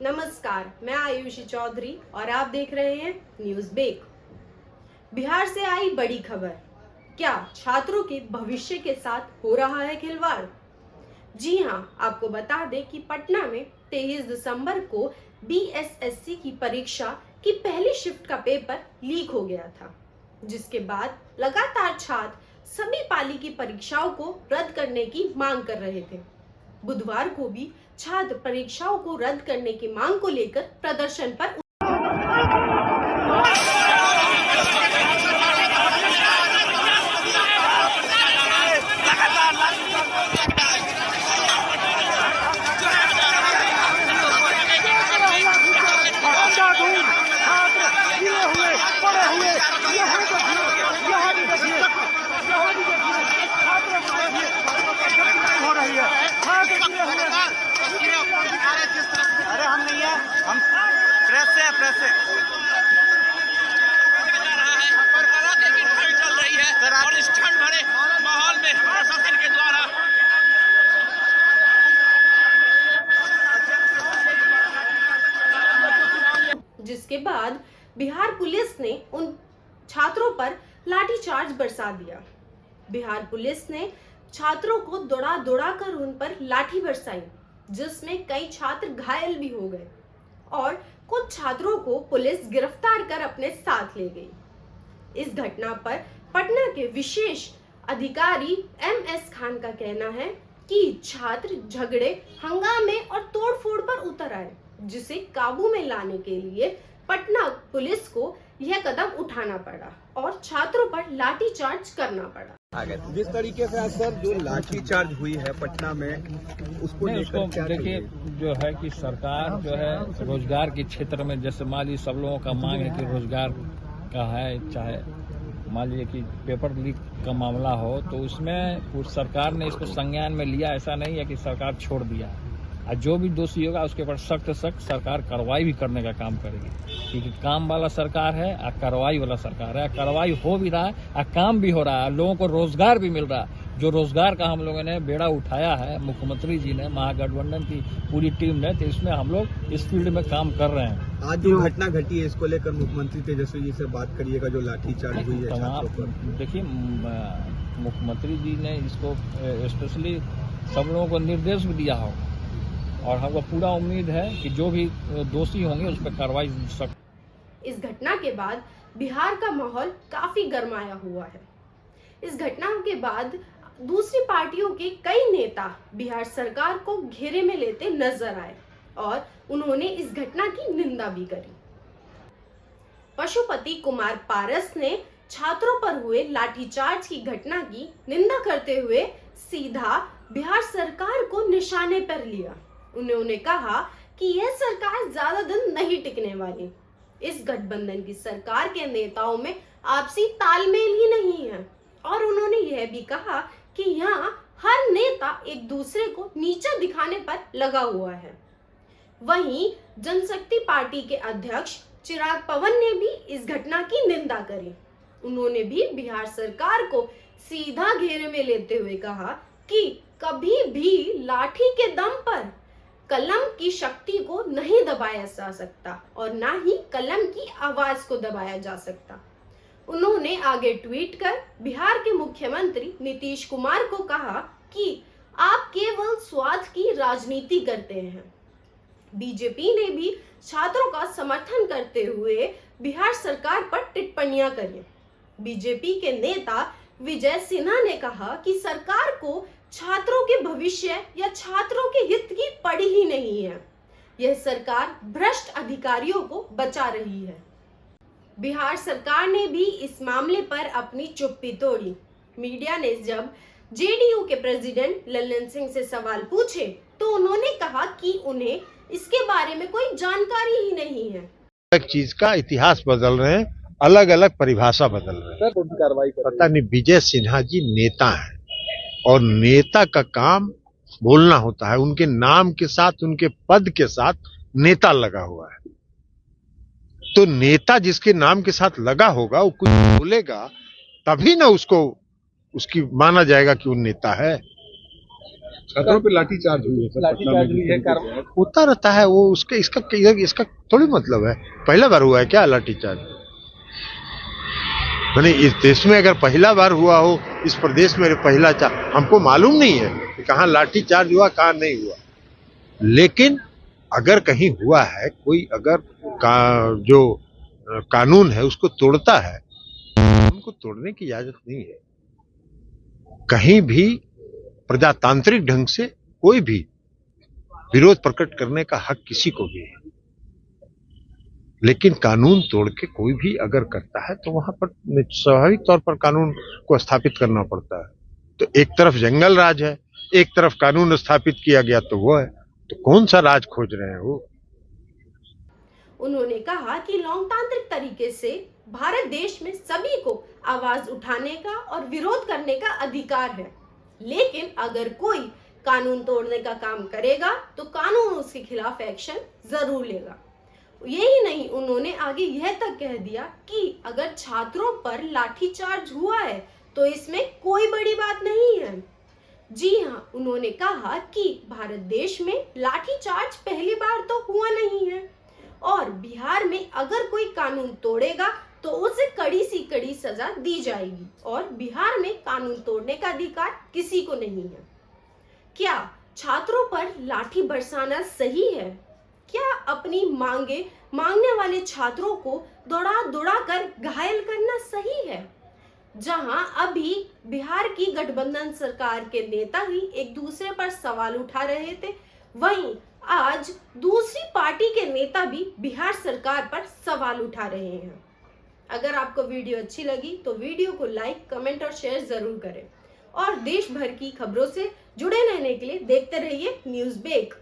नमस्कार, मैं आयुषी चौधरी और आप देख रहे हैं न्यूज बेक। बिहार से आई बड़ी खबर। क्या छात्रों के भविष्य के साथ हो रहा है खिलवाड़? जी हां, आपको बता दें कि पटना में 23 दिसंबर को बीएसएससी की परीक्षा की पहली शिफ्ट का पेपर लीक हो गया था, जिसके बाद लगातार छात्र सभी पाली की परीक्षाओं को रद्द करने की मांग कर रहे थे। बुधवार को भी छात्र परीक्षाओं को रद्द करने की मांग को लेकर प्रदर्शन पर अरे हम नहीं है, हम प्रेस से चल रही है और इस ठंड भरे माहौल में प्रशासन के द्वारा जिसके बाद बिहार पुलिस ने उन छात्रों पर लाठीचार्ज बरसा दिया। बिहार पुलिस ने छात्रों को दौड़ा दौड़ा कर उन पर लाठी बरसाई, जिसमें कई छात्र घायल भी हो गए और कुछ छात्रों को पुलिस गिरफ्तार कर अपने साथ ले गई। इस घटना पर पटना के विशेष अधिकारी एमएस खान का कहना है कि छात्र झगड़े, हंगामे और तोड़फोड़ पर उतर आए, जिसे काबू में लाने के लिए पटना पुलिस को यह कदम उठाना पड़ा और छात्रों पर लाठीचार्ज करना पड़ा। जिस तरीके से आज सर जो लाठीचार्ज हुई है पटना में, उसको लेकर क्या देखिए, जो है कि सरकार जो है रोजगार के क्षेत्र में, जैसे मान लीजिए सब लोगों का मांग है कि रोजगार का है, चाहे मान लीजिए कि पेपर लीक का मामला हो, तो उसमें उस सरकार ने इसको संज्ञान में लिया। ऐसा नहीं है कि सरकार छोड़ दिया, और जो भी दोषी होगा उसके ऊपर सख्त सरकार कार्रवाई भी करने का काम करेगी, क्योंकि काम वाला सरकार है और कार्रवाई वाला सरकार है। कार्रवाई हो भी रहा है और काम भी हो रहा है, लोगों को रोजगार भी मिल रहा है। जो रोजगार का हम लोगों ने बेड़ा उठाया है, मुख्यमंत्री जी ने, महागठबंधन की पूरी टीम ने, तो इसमें हम लोग इस फील्ड में काम कर रहे हैं। आज जो घटना घटी है, इसको लेकर मुख्यमंत्री तेजस्वी जी से बात करिएगा, जो लाठीचार्ज हुई है छात्रों पर। देखिए, मुख्यमंत्री जी ने इसको स्पेशली सब लोगों को निर्देश भी दिया होगा और हमको पूरा उम्मीद है कि जो भी दोषी होंगे उस पर कार्रवाई सख्त। इस घटना के बाद बिहार का माहौल काफी गरमाया हुआ है। इस घटना के बाद दूसरी पार्टियों के कई नेता बिहार सरकार को घेरे में लेते नजर आए और उन्होंने इस घटना की निंदा भी करी। पशुपति कुमार पारस ने छात्रों पर हुए लाठीचार्ज की घटना की निंदा करते हुए सीधा बिहार सरकार को निशाने पर लिया। उन्होंने कहा कि यह सरकार ज्यादा दिन नहीं टिकने वाली। इस गठबंधन की सरकार के नेताओं में आपसी तालमेल ही नहीं है और उन्होंने यह भी कहा कि यहाँ हर नेता एक दूसरे को नीचा दिखाने पर लगा हुआ है। वहीं जनशक्ति पार्टी के अध्यक्ष चिराग पवन ने भी इस घटना की निंदा करी। उन्होंने भी बिहार सरकार को सीधा घेरे में लेते हुए कहा कि कभी भी लाठी के दम पर कलम की शक्ति को नहीं दबाया जा सकता और ना ही कलम की आवाज को दबाया जा सकता। उन्होंने आगे ट्वीट कर बिहार के मुख्यमंत्री नीतीश कुमार को कहा कि आप केवल स्वार्थ की राजनीति करते हैं। बीजेपी ने भी छात्रों का समर्थन करते हुए बिहार सरकार पर टिप्पणियां करी। बीजेपी के नेता विजय सिन्हा ने कहा कि सरकार को छात्रों के भविष्य या छात्रों के हित की पड़ी ही नहीं है। यह सरकार भ्रष्ट अधिकारियों को बचा रही है। बिहार सरकार ने भी इस मामले पर अपनी चुप्पी तोड़ी। मीडिया ने जब जेडीयू के प्रेसिडेंट लल्लन सिंह से सवाल पूछे तो उन्होंने कहा कि उन्हें इसके बारे में कोई जानकारी ही नहीं है। एक चीज का इतिहास बदल रहे हैं, अलग अलग परिभाषा बदल रहे हैं। कार्रवाई पता नहीं, विजय सिन्हा जी नेता हैं और नेता का काम बोलना होता है। उनके नाम के साथ, उनके पद के साथ नेता लगा हुआ है, तो नेता जिसके नाम के साथ लगा होगा वो कुछ बोलेगा तभी ना उसको उसकी माना जाएगा कि वो नेता है। छात्रों पे लाठीचार्ज हुई है सर, लाठीचार्ज हुई है, कार्रवाई होता रहता है वो, उसके इसका थोड़ी मतलब है पहला बार हुआ है क्या लाठीचार्ज। मैंने इस देश में अगर पहला बार हुआ हो, इस प्रदेश में पहला हमको मालूम नहीं है कि कहाँ लाठीचार्ज हुआ कहाँ नहीं हुआ, लेकिन अगर कहीं हुआ है, कोई अगर जो कानून है उसको तोड़ता है, उनको तोड़ने की इजाजत नहीं है। कहीं भी प्रजातांत्रिक ढंग से कोई भी विरोध प्रकट करने का हक किसी को भी है, लेकिन कानून तोड़ के कोई भी अगर करता है तो वहां पर स्वाभाविक तौर पर कानून को स्थापित करना पड़ता है। तो एक तरफ जंगल राज है, एक तरफ कानून स्थापित किया गया तो वो है, तो कौन सा राज खोज रहे हैं वो। उन्होंने कहा कि लोकतांत्रिक तरीके से भारत देश में सभी को आवाज उठाने का और विरोध करने का अधिकार है, लेकिन अगर कोई कानून तोड़ने का काम करेगा तो कानून उसके खिलाफ एक्शन जरूर लेगा। यही नहीं, उन्होंने आगे यह तक कह दिया कि अगर छात्रों पर लाठीचार्ज हुआ है तो इसमें कोई बड़ी बात नहीं है। जी हाँ, उन्होंने कहा कि भारत देश में लाठीचार्ज पहली बार तो हुआ नहीं है और बिहार में अगर कोई कानून तोड़ेगा तो उसे कड़ी सी कड़ी सजा दी जाएगी और बिहार में कानून तोड़ने का अधिकार किसी को नहीं है। क्या छात्रों पर लाठी बरसाना सही है? क्या अपनी मांगने वाले छात्रों को दौड़ा कर घायल करना सही है? जहां अभी बिहार की गठबंधन सरकार के नेता ही एक दूसरे पर सवाल उठा रहे थे, वहीं आज दूसरी पार्टी के नेता भी बिहार सरकार पर सवाल उठा रहे हैं। अगर आपको वीडियो अच्छी लगी तो वीडियो को लाइक, कमेंट और शेयर जरूर करें और देश भर की खबरों से जुड़े रहने के लिए देखते रहिए न्यूज़ बेक।